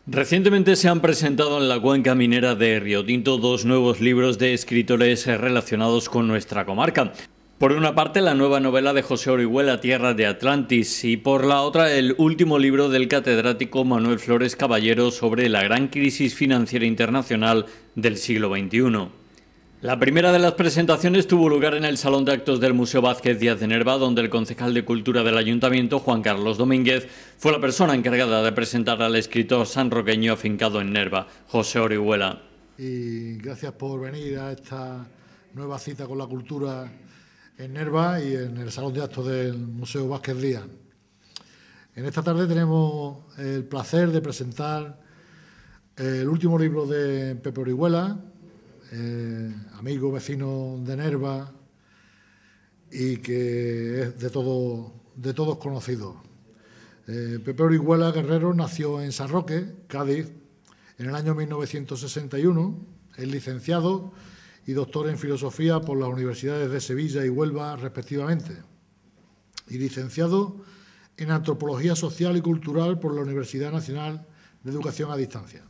Recientemente se han presentado en la cuenca minera de Riotinto dos nuevos libros de escritores relacionados con nuestra comarca. Por una parte, la nueva novela de José Orihuela, Tierra de Atlantis, y por la otra, el último libro del catedrático Manuel Flores Caballero sobre la gran crisis financiera internacional del siglo XXI. La primera de las presentaciones tuvo lugar en el Salón de Actos del Museo Vázquez Díaz de Nerva, donde el concejal de Cultura del Ayuntamiento, Juan Carlos Domínguez, fue la persona encargada de presentar al escritor sanroqueño afincado en Nerva, José Orihuela. Y gracias por venir a esta nueva cita con la cultura en Nerva y en el Salón de Actos del Museo Vázquez Díaz. En esta tarde tenemos el placer de presentar el último libro de Pepe Orihuela, amigo, vecino de Nerva y que es de todos conocidos. Pepe Orihuela Guerrero nació en San Roque, Cádiz, en el año 1961. Es licenciado y doctor en Filosofía por las universidades de Sevilla y Huelva, respectivamente, y licenciado en Antropología Social y Cultural por la Universidad Nacional de Educación a Distancia.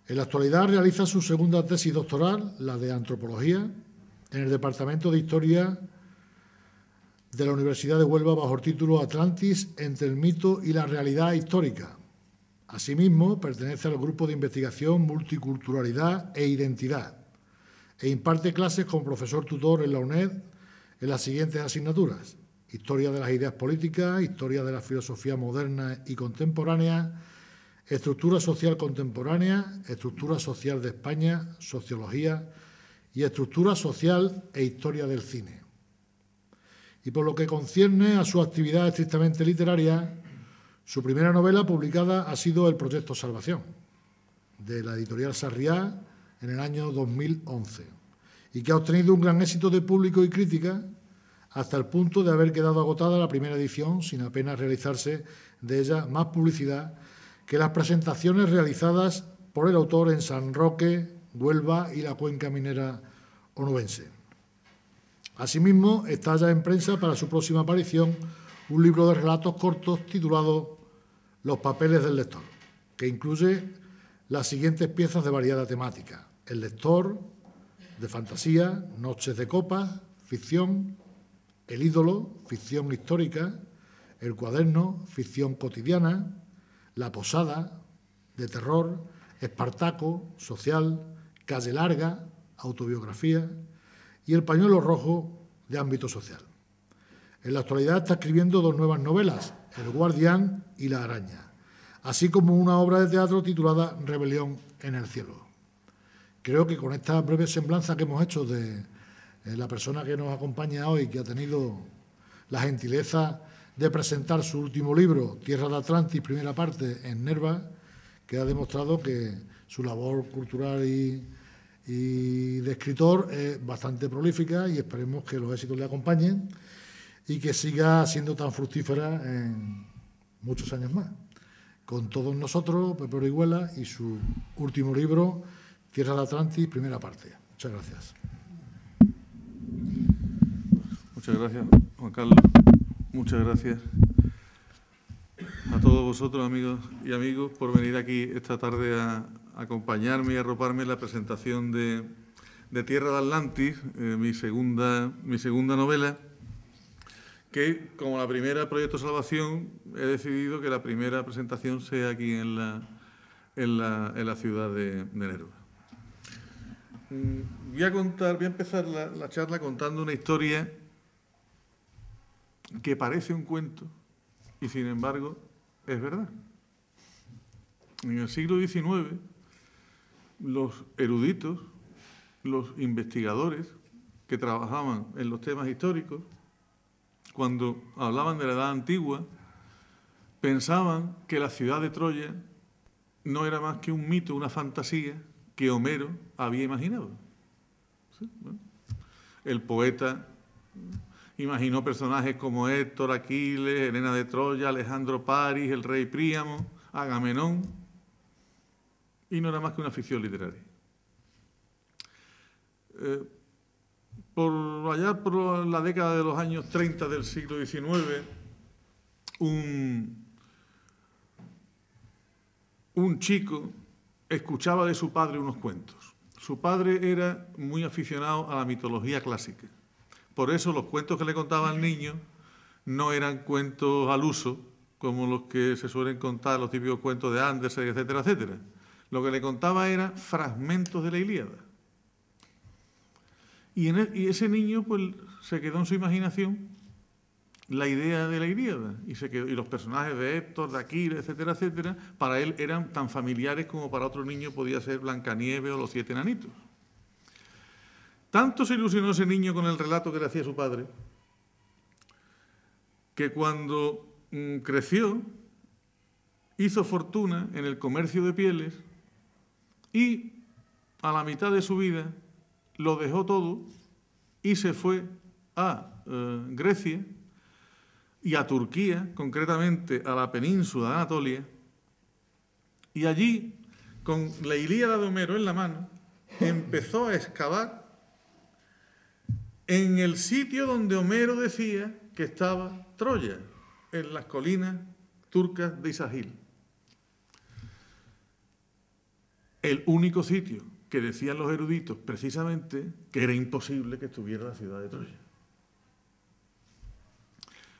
En la actualidad realiza su segunda tesis doctoral, la de Antropología, en el Departamento de Historia de la Universidad de Huelva bajo el título Atlantis entre el mito y la realidad histórica. Asimismo, pertenece al grupo de investigación Multiculturalidad e Identidad e imparte clases como profesor tutor en la UNED en las siguientes asignaturas: Historia de las ideas políticas, Historia de la filosofía moderna y contemporánea, Estructura social contemporánea, Estructura social de España, Sociología y Estructura social e Historia del cine. Y por lo que concierne a su actividad estrictamente literaria, su primera novela publicada ha sido El Proyecto Salvación, de la editorial Sarriá, en el año 2011, y que ha obtenido un gran éxito de público y crítica, hasta el punto de haber quedado agotada la primera edición, sin apenas realizarse de ella más publicidad que las presentaciones realizadas por el autor en San Roque, Huelva y la cuenca minera onubense. Asimismo, está ya en prensa para su próxima aparición un libro de relatos cortos titulado Los papeles del lector, que incluye las siguientes piezas de variada temática: El lector, de fantasía, Noches de copas, ficción; El ídolo, ficción histórica; El cuaderno, ficción cotidiana; La posada, de terror; Espartaco, social; Calle larga, autobiografía; y El pañuelo rojo, de ámbito social. En la actualidad está escribiendo dos nuevas novelas, El guardián y La araña, así como una obra de teatro titulada Rebelión en el cielo. Creo que con esta breve semblanza que hemos hecho de la persona que nos acompaña hoy, que ha tenido la gentileza de presentar su último libro, Tierra de Atlantis, primera parte, en Nerva, queda demostrado que su labor cultural y de escritor es bastante prolífica, y esperemos que los éxitos le acompañen y que siga siendo tan fructífera en muchos años más. Con todos nosotros, Pepe Orihuela y su último libro, Tierra de Atlantis, primera parte. Muchas gracias. Muchas gracias, Juan Carlos. Muchas gracias a todos vosotros, amigos y amigos, por venir aquí esta tarde a acompañarme y arroparme en la presentación de Tierra de Atlantis, mi segunda novela, que, como la primera, Proyecto Salvación, he decidido que la primera presentación sea aquí en la ciudad de Nerva. Voy a empezar la charla contando una historia que parece un cuento y, sin embargo, es verdad. En el siglo XIX, los eruditos, los investigadores que trabajaban en los temas históricos, cuando hablaban de la Edad Antigua, pensaban que la ciudad de Troya no era más que un mito, una fantasía que Homero había imaginado. ¿Sí? Bueno, el poeta imaginó personajes como Héctor, Aquiles, Helena de Troya, Alejandro Paris, el rey Príamo, Agamenón, y no era más que una ficción literaria. Por allá, por la década de los años 30 del siglo XIX, un un chico escuchaba de su padre unos cuentos. Su padre era muy aficionado a la mitología clásica. Por eso los cuentos que le contaba al niño no eran cuentos al uso, como los que se suelen contar, los típicos cuentos de Andersen, etcétera, etcétera. Lo que le contaba eran fragmentos de la Ilíada. Y ese niño pues, se quedó en su imaginación la idea de la Ilíada y los personajes de Héctor, de Aquiles, etcétera, etcétera, para él eran tan familiares como para otro niño podía ser Blancanieves o los 7 enanitos. Tanto se ilusionó ese niño con el relato que le hacía su padre, que cuando creció, hizo fortuna en el comercio de pieles y a la mitad de su vida lo dejó todo y se fue a Grecia y a Turquía, concretamente a la península de Anatolia, y allí, con la Ilíada de Homero en la mano, empezó a excavar en el sitio donde Homero decía que estaba Troya, en las colinas turcas de Isagil. El único sitio que decían los eruditos precisamente que era imposible que estuviera la ciudad de Troya.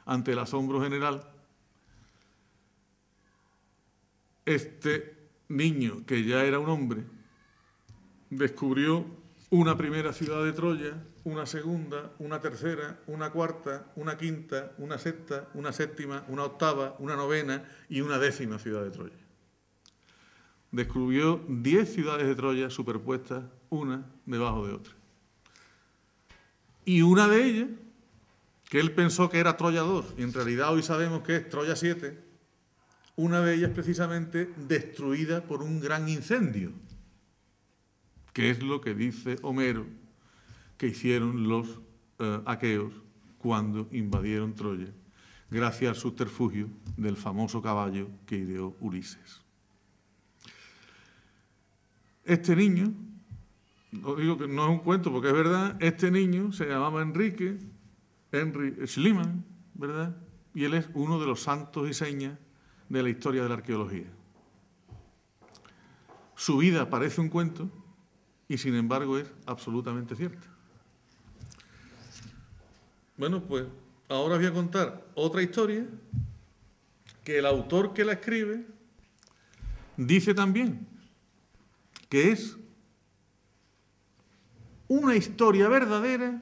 Ante el asombro general, este niño, que ya era un hombre, descubrió una primera ciudad de Troya, una segunda, una tercera, una cuarta, una quinta, una sexta, una séptima, una octava, una novena y una 10ª ciudad de Troya. Descubrió 10 ciudades de Troya superpuestas, una debajo de otra. Y una de ellas, que él pensó que era Troya 2, y en realidad hoy sabemos que es Troya 7, una de ellas precisamente destruida por un gran incendio, que es lo que dice Homero que hicieron los aqueos cuando invadieron Troya, gracias al subterfugio del famoso caballo que ideó Ulises. Este niño, os digo que no es un cuento porque es verdad, este niño se llamaba Henry Schliemann, ¿verdad? Y él es uno de los santos y señas de la historia de la arqueología. Su vida parece un cuento y sin embargo es absolutamente cierta. Bueno, pues ahora os voy a contar otra historia que el autor que la escribe dice también que es una historia verdadera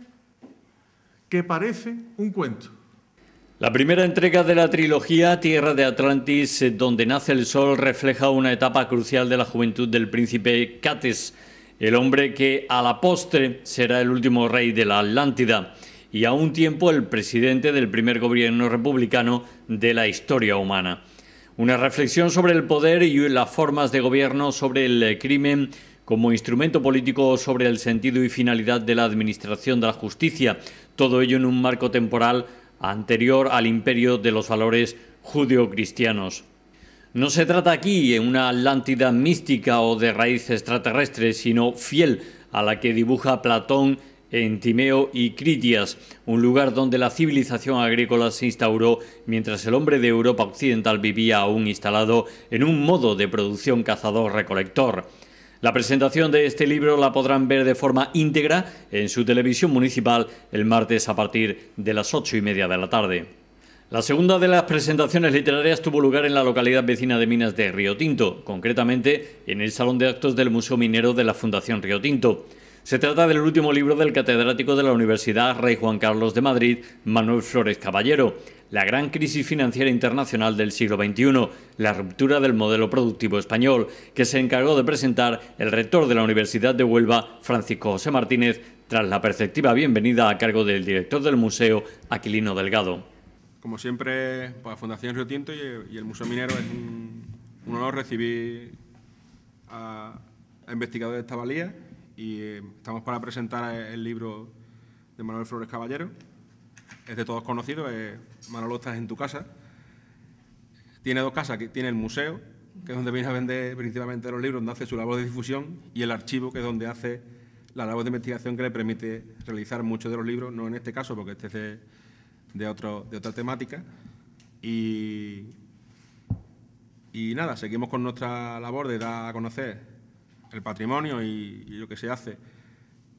que parece un cuento. La primera entrega de la trilogía Tierra de Atlantis, donde nace el sol, refleja una etapa crucial de la juventud del príncipe Cates, el hombre que a la postre será el último rey de la Atlántida y a un tiempo el presidente del primer gobierno republicano de la historia humana. Una reflexión sobre el poder y las formas de gobierno, sobre el crimen como instrumento político, sobre el sentido y finalidad de la administración de la justicia, todo ello en un marco temporal anterior al imperio de los valores judeocristianos. No se trata aquí de una Atlántida mística o de raíz extraterrestre, sino fiel a la que dibuja Platón en Timeo y Critias, un lugar donde la civilización agrícola se instauró mientras el hombre de Europa occidental vivía aún instalado en un modo de producción cazador-recolector. La presentación de este libro la podrán ver de forma íntegra en su televisión municipal el martes a partir de las 8:30 de la tarde. La segunda de las presentaciones literarias tuvo lugar en la localidad vecina de Minas de Río Tinto, concretamente en el Salón de Actos del Museo Minero de la Fundación Río Tinto. Se trata del último libro del catedrático de la Universidad Rey Juan Carlos de Madrid, Manuel Flores Caballero, La gran crisis financiera internacional del siglo XXI, la ruptura del modelo productivo español, que se encargó de presentar el rector de la Universidad de Huelva, Francisco José Martínez, tras la perceptiva bienvenida a cargo del director del museo, Aquilino Delgado. Como siempre, pues la Fundación Río Tinto y el Museo Minero es un honor recibir a investigadores de esta valía y estamos para presentar el libro de Manuel Flores Caballero. Es de todos conocido, Manolo, estás en tu casa. Tiene 2 casas, tiene el museo, que es donde viene a vender principalmente los libros, donde hace su labor de difusión, y el archivo, que es donde hace la labor de investigación que le permite realizar muchos de los libros, no en este caso, porque este es de otra temática. Y Y nada, seguimos con nuestra labor de dar a conocer el patrimonio y lo que se hace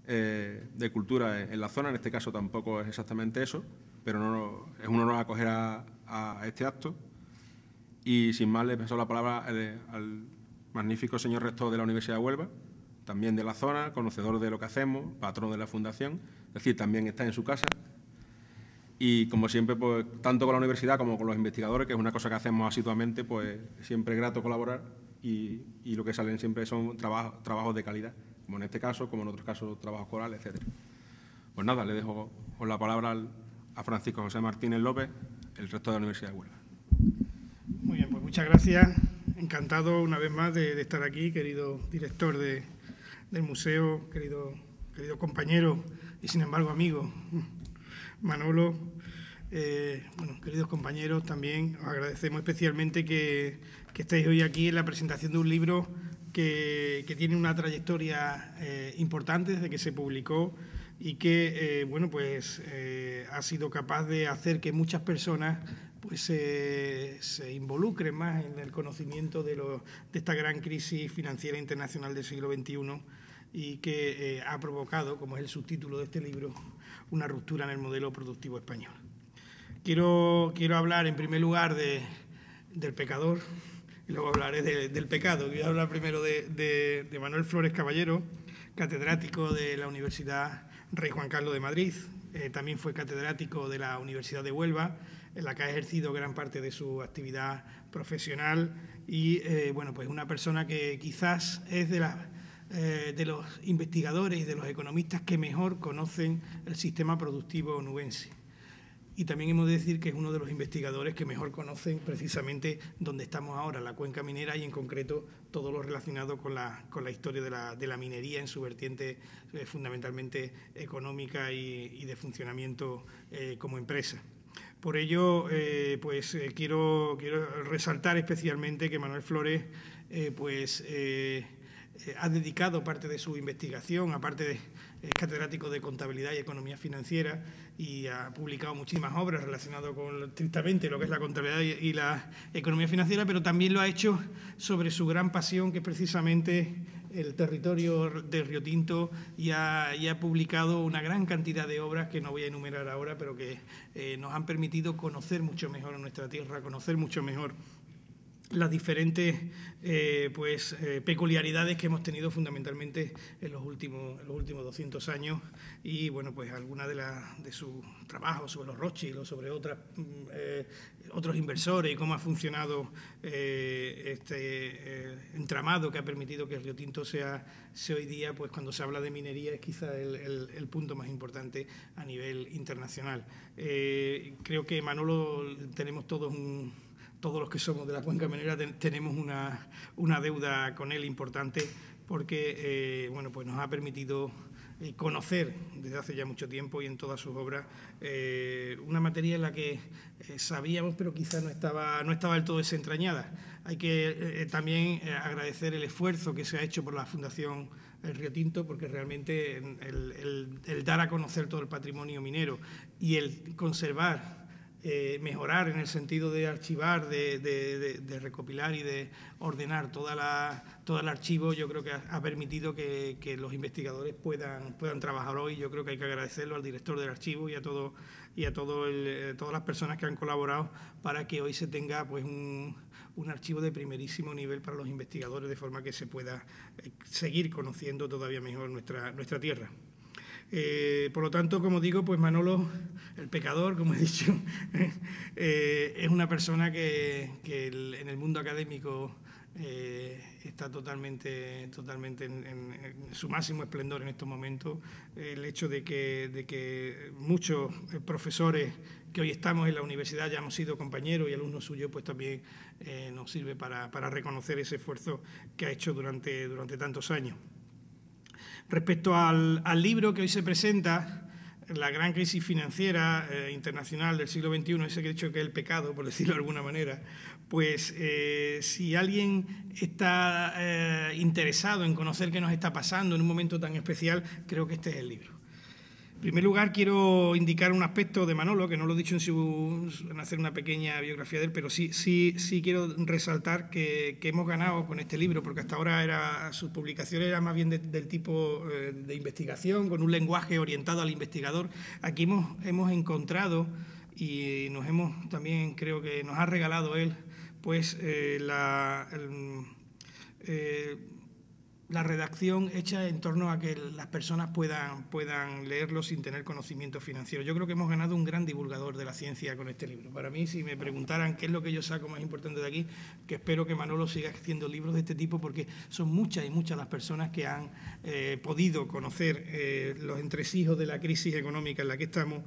de cultura en la zona. En este caso tampoco es exactamente eso, pero es un honor acoger a este acto. Y sin más, le paso la palabra al magnífico señor rector de la Universidad de Huelva, también de la zona, conocedor de lo que hacemos, patrono de la Fundación, es decir, también está en su casa. Y como siempre, pues tanto con la universidad como con los investigadores, que es una cosa que hacemos asiduamente, pues siempre es grato colaborar y lo que salen siempre son trabajos de calidad, como en este caso, como en otros casos, trabajos corales, etc. Pues nada, le dejo con la palabra a Francisco José Martínez López, el rector de la Universidad de Huelva. Muy bien, pues muchas gracias. Encantado una vez más de estar aquí, querido director del museo, querido compañero y sin embargo amigo Manolo. Bueno, queridos compañeros, también os agradecemos especialmente que estéis hoy aquí en la presentación de un libro que tiene una trayectoria importante desde que se publicó y que bueno, pues ha sido capaz de hacer que muchas personas pues se involucren más en el conocimiento de esta gran crisis financiera internacional del siglo XXI y que ha provocado, como es el subtítulo de este libro, una ruptura en el modelo productivo español. Quiero hablar en primer lugar del pecador y luego hablaré del pecado. Voy a hablar primero de Manuel Flores Caballero, catedrático de la Universidad Rey Juan Carlos de Madrid. También fue catedrático de la Universidad de Huelva, en la que ha ejercido gran parte de su actividad profesional y, bueno, pues una persona que quizás es de los investigadores y de los economistas que mejor conocen el sistema productivo onubense. Y también hemos de decir que es uno de los investigadores que mejor conocen precisamente dónde estamos ahora, la cuenca minera y en concreto todo lo relacionado con la historia de la minería en su vertiente fundamentalmente económica y de funcionamiento como empresa. Por ello, quiero resaltar especialmente que Manuel Flores ha dedicado parte de su investigación, aparte de catedrático de Contabilidad y Economía Financiera, y ha publicado muchísimas obras relacionadas con estrictamente lo que es la contabilidad y la economía financiera, pero también lo ha hecho sobre su gran pasión, que es precisamente el territorio de Río Tinto, y ha publicado una gran cantidad de obras que no voy a enumerar ahora, pero que nos han permitido conocer mucho mejor a nuestra tierra, conocer mucho mejor las diferentes peculiaridades que hemos tenido fundamentalmente en los últimos 200 años y bueno, pues algunas de sus trabajos sobre los Rothschild o sobre otros inversores y cómo ha funcionado este entramado que ha permitido que el Río Tinto sea hoy día, pues cuando se habla de minería, es quizá el punto más importante a nivel internacional. Creo que Manolo tenemos todos los que somos de la cuenca minera tenemos una deuda con él importante porque bueno, pues nos ha permitido conocer desde hace ya mucho tiempo y en todas sus obras una materia en la que sabíamos pero quizás no estaba del todo desentrañada. Hay que también agradecer el esfuerzo que se ha hecho por la Fundación Río Tinto, porque realmente el dar a conocer todo el patrimonio minero y el conservar, mejorar en el sentido de archivar, de recopilar y de ordenar todo el archivo, yo creo que ha permitido que los investigadores puedan trabajar hoy. Yo creo que hay que agradecerlo al director del archivo y a todas las personas que han colaborado para que hoy se tenga pues un archivo de primerísimo nivel para los investigadores, de forma que se pueda seguir conociendo todavía mejor nuestra tierra. Por lo tanto, como digo, pues Manolo, el pecador, como he dicho, es una persona que en el mundo académico está totalmente en su máximo esplendor en estos momentos. El hecho de que muchos profesores que hoy estamos en la universidad ya hemos sido compañeros y alumnos suyos, pues también nos sirve para reconocer ese esfuerzo que ha hecho durante tantos años. Respecto al libro que hoy se presenta, la gran crisis financiera internacional del siglo XXI, ese que he dicho que es el pecado, por decirlo de alguna manera, pues si alguien está interesado en conocer qué nos está pasando en un momento tan especial, creo que este es el libro. En primer lugar, quiero indicar un aspecto de Manolo, que no lo he dicho en hacer una pequeña biografía de él, pero sí quiero resaltar que hemos ganado con este libro, porque hasta ahora sus publicaciones eran más bien del tipo de investigación, con un lenguaje orientado al investigador. Aquí hemos encontrado, y también creo que nos ha regalado él, pues la redacción hecha en torno a que las personas puedan leerlo sin tener conocimiento financiero. Yo creo que hemos ganado un gran divulgador de la ciencia con este libro. Para mí, si me preguntaran qué es lo que yo saco más importante de aquí, que espero que Manolo siga haciendo libros de este tipo, porque son muchas y muchas las personas que han podido conocer los entresijos de la crisis económica en la que estamos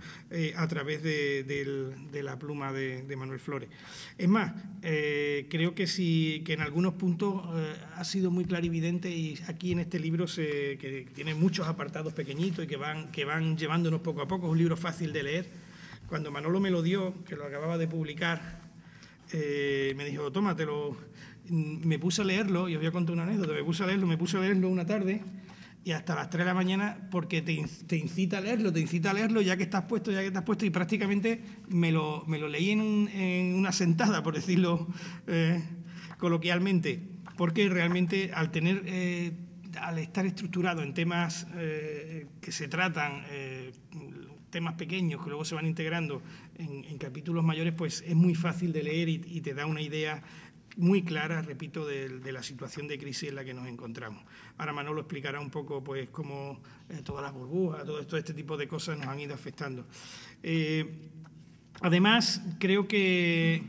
a través de la pluma de Manuel Flores. Es más, creo que en algunos puntos ha sido muy clarividente, y aquí en este libro que tiene muchos apartados pequeñitos y que van llevándonos poco a poco. Es un libro fácil de leer. Cuando Manolo me lo dio, que lo acababa de publicar, me dijo, tómatelo. Me puse a leerlo, y os voy a contar una anécdota. Me puse a leerlo una tarde y hasta las 3 de la mañana, porque te incita a leerlo, ya que estás puesto, y prácticamente me lo leí en una sentada, por decirlo coloquialmente, porque realmente al estar estructurado en temas que se tratan, temas pequeños que luego se van integrando en capítulos mayores, pues es muy fácil de leer y te da una idea muy clara, repito, de la situación de crisis en la que nos encontramos. Ahora Manolo explicará un poco pues cómo todas las burbujas, todo este tipo de cosas nos han ido afectando. Además, creo que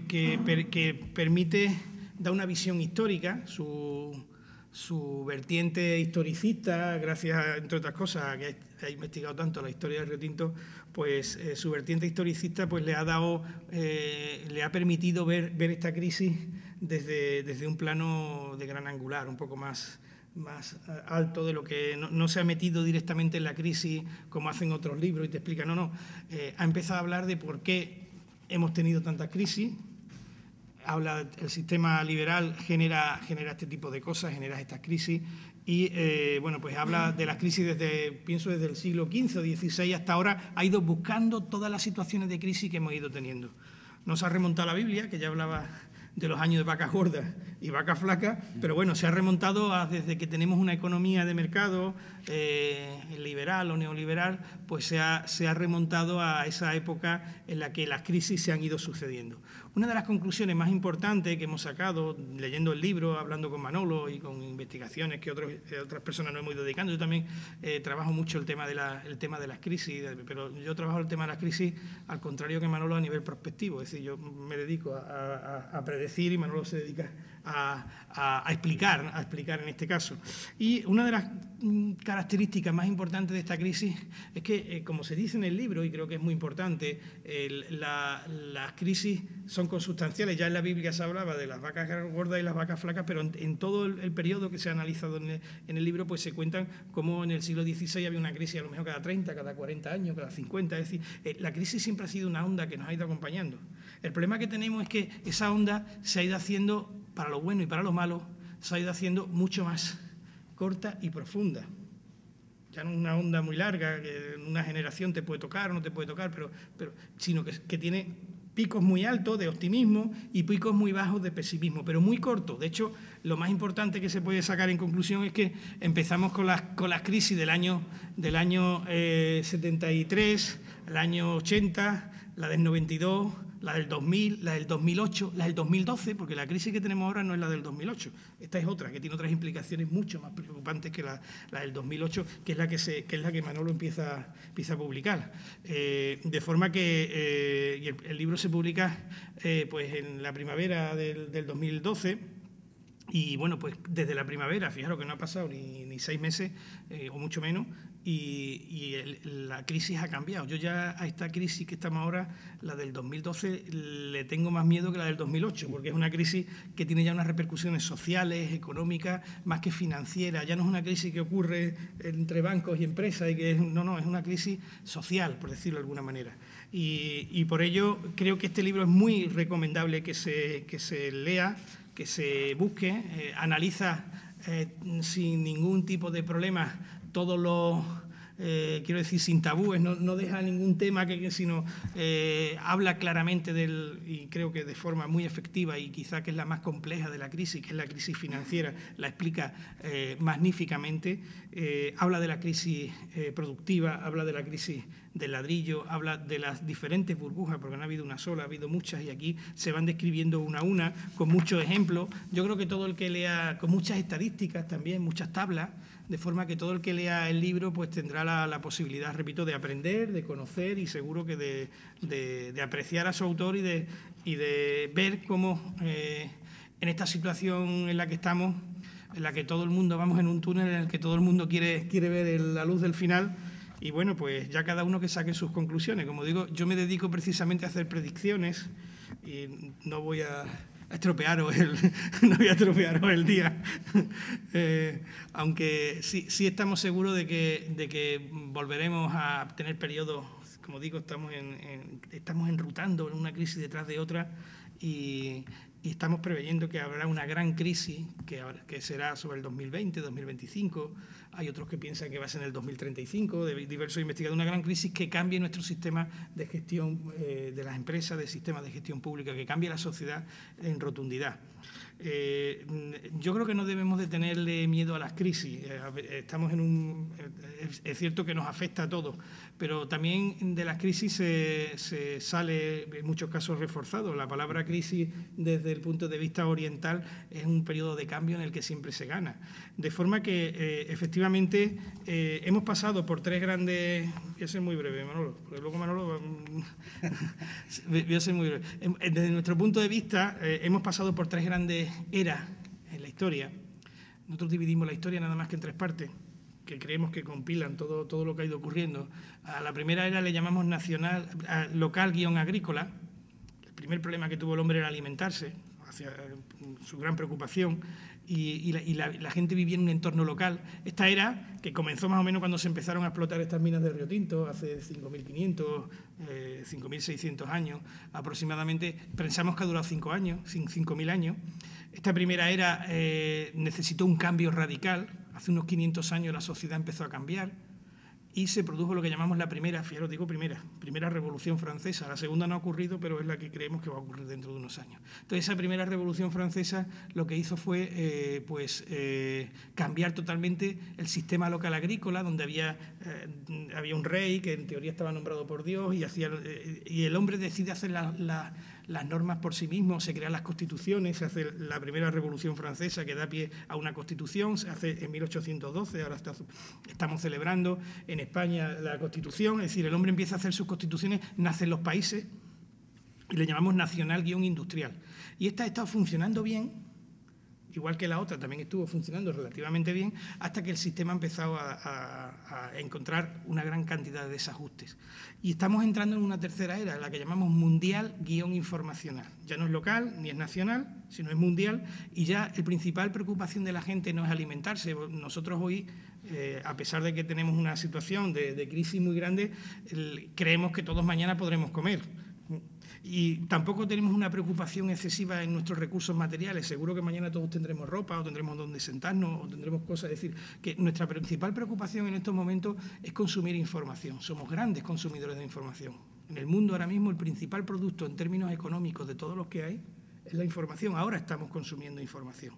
da una visión histórica, su vertiente historicista, gracias, entre otras cosas, a que ha investigado tanto la historia de Río Tinto, pues su vertiente historicista pues le ha permitido ver esta crisis desde un plano de gran angular, un poco más alto de lo que no se ha metido directamente en la crisis como hacen otros libros y te explican, ha empezado a hablar de por qué hemos tenido tantas crisis. Habla, el sistema liberal genera este tipo de cosas, genera estas crisis y pues habla de las crisis desde el siglo XV o XVI hasta ahora, ha ido buscando todas las situaciones de crisis que hemos ido teniendo. Nos ha remontado a la Biblia, que ya hablaba de los años de vacas gordas y vacas flacas, pero bueno, se ha remontado desde que tenemos una economía de mercado liberal o neoliberal, pues se ha remontado a esa época en la que las crisis se han ido sucediendo. Una de las conclusiones más importantes que hemos sacado, leyendo el libro, hablando con Manolo y con investigaciones que otras personas nos hemos ido dedicando, yo también trabajo mucho el tema de las crisis, pero yo trabajo el tema de las crisis al contrario que Manolo a nivel prospectivo, es decir, yo me dedico a predecir y Manolo se dedica a explicar en este caso. Y una de las características más importantes de esta crisis es que, como se dice en el libro, y creo que es muy importante, las crisis son consustanciales. Ya en la Biblia se hablaba de las vacas gordas y las vacas flacas, pero en todo el periodo que se ha analizado en el libro, pues se cuentan cómo en el siglo XVI había una crisis a lo mejor cada 30, cada 40 años, cada 50. Es decir, la crisis siempre ha sido una onda que nos ha ido acompañando. El problema que tenemos es que esa onda se ha ido haciendo, para lo bueno y para lo malo, se ha ido haciendo mucho más corta y profunda. Ya no es una onda muy larga, que en una generación te puede tocar o no te puede tocar, sino que tiene picos muy altos de optimismo y picos muy bajos de pesimismo, pero muy cortos. De hecho, lo más importante que se puede sacar en conclusión es que empezamos con las crisis del año 73, el año 80, la del 92, la del 2000, la del 2008, la del 2012, porque la crisis que tenemos ahora no es la del 2008. Esta es otra, que tiene otras implicaciones mucho más preocupantes que la del 2008, que es la que Manolo empieza a publicar. De forma que el libro se publica pues en la primavera del 2012. Y bueno, pues desde la primavera, fijaros que no ha pasado ni 6 meses, o mucho menos, y la crisis ha cambiado. Yo ya a esta crisis que estamos ahora, la del 2012, le tengo más miedo que la del 2008, porque es una crisis que tiene ya unas repercusiones sociales, económicas, más que financieras. Ya no es una crisis que ocurre entre bancos y empresas, es una crisis social, por decirlo de alguna manera. Y por ello creo que este libro es muy recomendable que se lea, que se busque, analiza sin ningún tipo de problemas todos quiero decir, sin tabúes, no deja ningún tema, sino habla claramente y creo que de forma muy efectiva, y quizá que es la más compleja de la crisis, que es la crisis financiera, la explica magníficamente. Habla de la crisis productiva, habla de la crisis del ladrillo, habla de las diferentes burbujas, porque no ha habido una sola, ha habido muchas, y aquí se van describiendo una a una, con muchos ejemplos. Yo creo que todo el que lea, con muchas estadísticas también, muchas tablas, de forma que todo el que lea el libro pues tendrá la posibilidad, repito, de aprender, de conocer, y seguro que de apreciar a su autor y de ver cómo en esta situación en la que estamos, en la que todo el mundo vamos en un túnel en el que todo el mundo quiere ver la luz del final. Y bueno, pues ya cada uno que saque sus conclusiones. Como digo, yo me dedico precisamente a hacer predicciones y no voy a estropearos el día. Aunque sí estamos seguros de que volveremos a tener periodos, como digo, estamos enrutando en una crisis detrás de otra, y estamos preveyendo que habrá una gran crisis que será sobre el 2020, 2025. Hay otros que piensan que va a ser en el 2035, de diversos investigadores, una gran crisis que cambie nuestro sistema de gestión de las empresas, de sistemas de gestión pública, que cambie la sociedad en rotundidad. Yo creo que no debemos de tenerle miedo a las crisis. Estamos es cierto que nos afecta a todos, pero también de las crisis se sale en muchos casos reforzado. La palabra crisis desde el punto de vista oriental es un periodo de cambio en el que siempre se gana. De forma que efectivamente hemos pasado por tres grandes... Voy a ser muy breve, Manolo, porque luego Manolo... Voy a ser muy breve. Desde nuestro punto de vista hemos pasado por tres grandes eras en la historia. Nosotros dividimos la historia nada más que en tres partes, que creemos que compilan todo lo que ha ido ocurriendo. A la primera era le llamamos local-agrícola. El primer problema que tuvo el hombre era alimentarse, hacia su gran preocupación, y la gente vivía en un entorno local. Esta era, que comenzó más o menos cuando se empezaron a explotar estas minas de Río Tinto, hace 5.500, 5.600 años aproximadamente. Pensamos que ha durado 5 años, 5.000 años. Esta primera era necesitó un cambio radical. Hace unos 500 años la sociedad empezó a cambiar y se produjo lo que llamamos la primera, fijaros, digo primera Revolución Francesa. La segunda no ha ocurrido, pero es la que creemos que va a ocurrir dentro de unos años. Entonces, esa primera Revolución Francesa lo que hizo fue cambiar totalmente el sistema local agrícola, donde había un rey que en teoría estaba nombrado por Dios, y el hombre decide hacer las normas por sí mismo, se crean las constituciones, se hace la primera Revolución Francesa que da pie a una constitución, se hace en 1812, ahora estamos celebrando en España la Constitución, es decir, el hombre empieza a hacer sus constituciones, nacen los países y le llamamos nacional-industrial. Y esta ha estado funcionando bien, igual que la otra también estuvo funcionando relativamente bien, hasta que el sistema ha empezado a encontrar una gran cantidad de desajustes. Y estamos entrando en una tercera era, la que llamamos mundial-informacional. Ya no es local ni es nacional, sino es mundial, y ya la principal preocupación de la gente no es alimentarse. Nosotros hoy, a pesar de que tenemos una situación de crisis muy grande, creemos que todos mañana podremos comer. Y tampoco tenemos una preocupación excesiva en nuestros recursos materiales. Seguro que mañana todos tendremos ropa, o tendremos donde sentarnos, o tendremos cosas. Es decir, que nuestra principal preocupación en estos momentos es consumir información. Somos grandes consumidores de información. En el mundo ahora mismo el principal producto en términos económicos de todos los que hay es la información. Ahora estamos consumiendo información,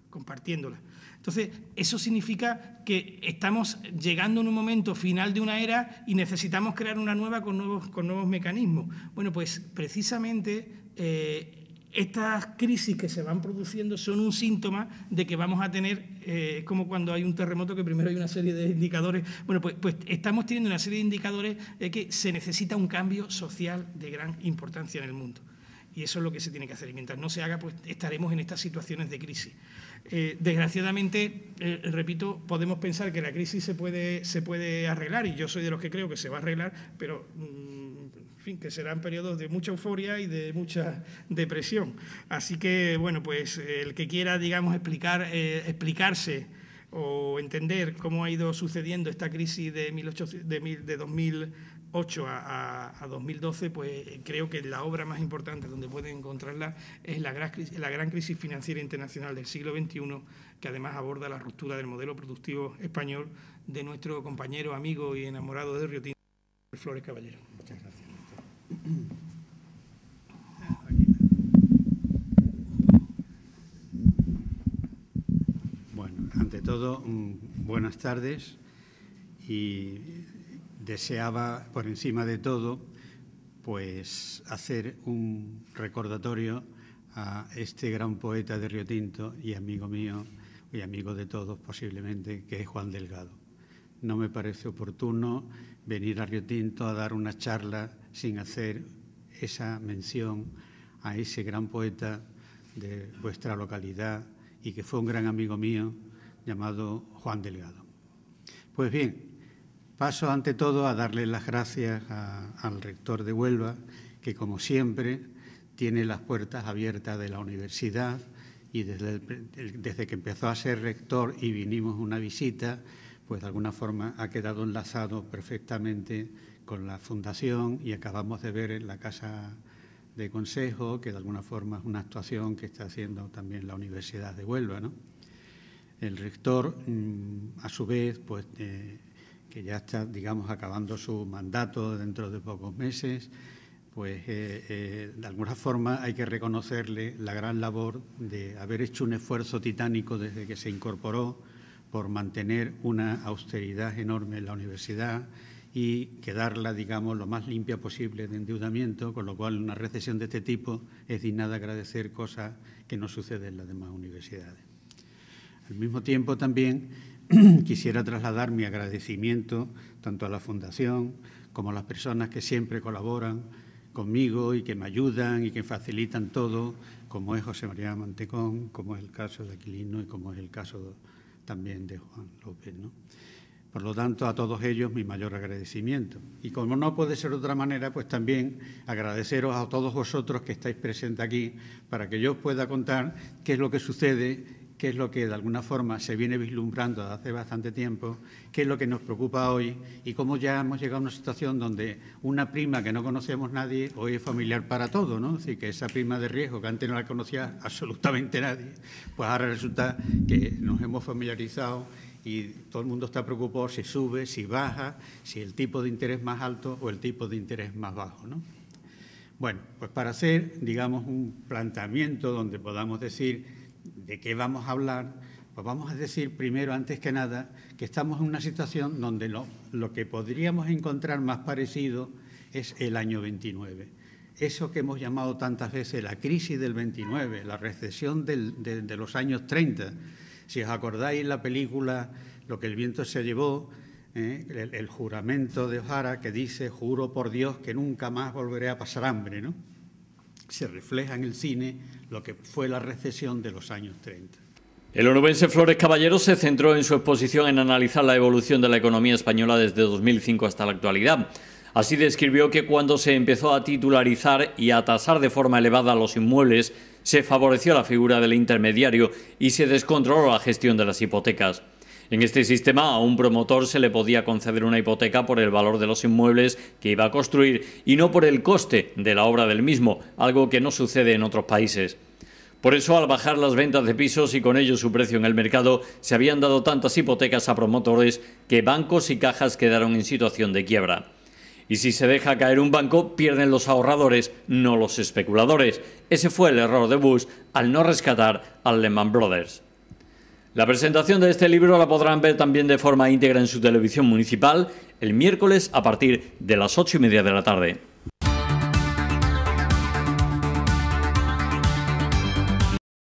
compartiéndola. Entonces, eso significa que estamos llegando en un momento final de una era y necesitamos crear una nueva con nuevos mecanismos. Bueno, pues precisamente estas crisis que se van produciendo son un síntoma de que vamos a tener, como cuando hay un terremoto, que primero hay una serie de indicadores. Bueno, pues estamos teniendo una serie de indicadores de que se necesita un cambio social de gran importancia en el mundo. Y eso es lo que se tiene que hacer. Y mientras no se haga, pues estaremos en estas situaciones de crisis. Desgraciadamente, repito, podemos pensar que la crisis se puede arreglar, y yo soy de los que creo que se va a arreglar, pero en fin, que serán periodos de mucha euforia y de mucha depresión. Así que, bueno, pues el que quiera, digamos, explicarse o entender cómo ha ido sucediendo esta crisis de 2008 a 2012, pues creo que la obra más importante donde pueden encontrarla es la gran crisis financiera internacional del siglo XXI, que además aborda la ruptura del modelo productivo español de nuestro compañero, amigo y enamorado de Riotinto, Flores Caballero. Muchas gracias. Bueno, ante todo, buenas tardes, y deseaba, por encima de todo, pues hacer un recordatorio a este gran poeta de Riotinto y amigo mío y amigo de todos posiblemente, que es Juan Delgado. No me parece oportuno venir a Riotinto a dar una charla sin hacer esa mención a ese gran poeta de vuestra localidad y que fue un gran amigo mío llamado Juan Delgado. Pues bien, paso ante todo a darle las gracias al rector de Huelva, que como siempre tiene las puertas abiertas de la universidad, y desde que empezó a ser rector y vinimos una visita, pues de alguna forma ha quedado enlazado perfectamente con la fundación, y acabamos de ver en la Casa de Consejo que de alguna forma es una actuación que está haciendo también la Universidad de Huelva, ¿no? El rector, a su vez, pues que ya está, digamos, acabando su mandato dentro de pocos meses, pues de alguna forma hay que reconocerle la gran labor de haber hecho un esfuerzo titánico desde que se incorporó por mantener una austeridad enorme en la universidad y quedarla, digamos, lo más limpia posible de endeudamiento, con lo cual una recesión de este tipo es digna de agradecer, cosa que no sucede en las demás universidades. Al mismo tiempo también quisiera trasladar mi agradecimiento tanto a la Fundación como a las personas que siempre colaboran conmigo y que me ayudan y que facilitan todo, como es José María Mantecón, como es el caso de Aquilino y como es el caso también de Juan López, ¿no? Por lo tanto, a todos ellos mi mayor agradecimiento. Y como no puede ser de otra manera, pues también agradeceros a todos vosotros que estáis presentes aquí para que yo os pueda contar qué es lo que sucede, qué es lo que de alguna forma se viene vislumbrando desde hace bastante tiempo, qué es lo que nos preocupa hoy y cómo ya hemos llegado a una situación donde una prima que no conocemos nadie hoy es familiar para todo, ¿no? Es decir, que esa prima de riesgo que antes no la conocía absolutamente nadie, pues ahora resulta que nos hemos familiarizado y todo el mundo está preocupado si sube, si baja, si el tipo de interés más alto o el tipo de interés más bajo, ¿no? Bueno, pues para hacer, digamos, un planteamiento donde podamos decir de qué vamos a hablar, pues vamos a decir primero, antes que nada, que estamos en una situación donde lo que podríamos encontrar más parecido es el año 29. Eso que hemos llamado tantas veces la crisis del 29, la recesión de los años 30. Si os acordáis la película Lo que el viento se llevó, el juramento de O'Hara que dice: juro por Dios que nunca más volveré a pasar hambre, ¿no? Se refleja en el cine lo que fue la recesión de los años 30. El onubense Flores Caballero se centró en su exposición en analizar la evolución de la economía española desde 2005 hasta la actualidad. Así describió que cuando se empezó a titularizar y a tasar de forma elevada los inmuebles, se favoreció la figura del intermediario y se descontroló la gestión de las hipotecas. En este sistema a un promotor se le podía conceder una hipoteca por el valor de los inmuebles que iba a construir y no por el coste de la obra del mismo, algo que no sucede en otros países. Por eso, al bajar las ventas de pisos y con ello su precio en el mercado, se habían dado tantas hipotecas a promotores que bancos y cajas quedaron en situación de quiebra. Y si se deja caer un banco, pierden los ahorradores, no los especuladores. Ese fue el error de Bush al no rescatar al Lehman Brothers. La presentación de este libro la podrán ver también de forma íntegra en su televisión municipal el miércoles a partir de las 8:30 de la tarde.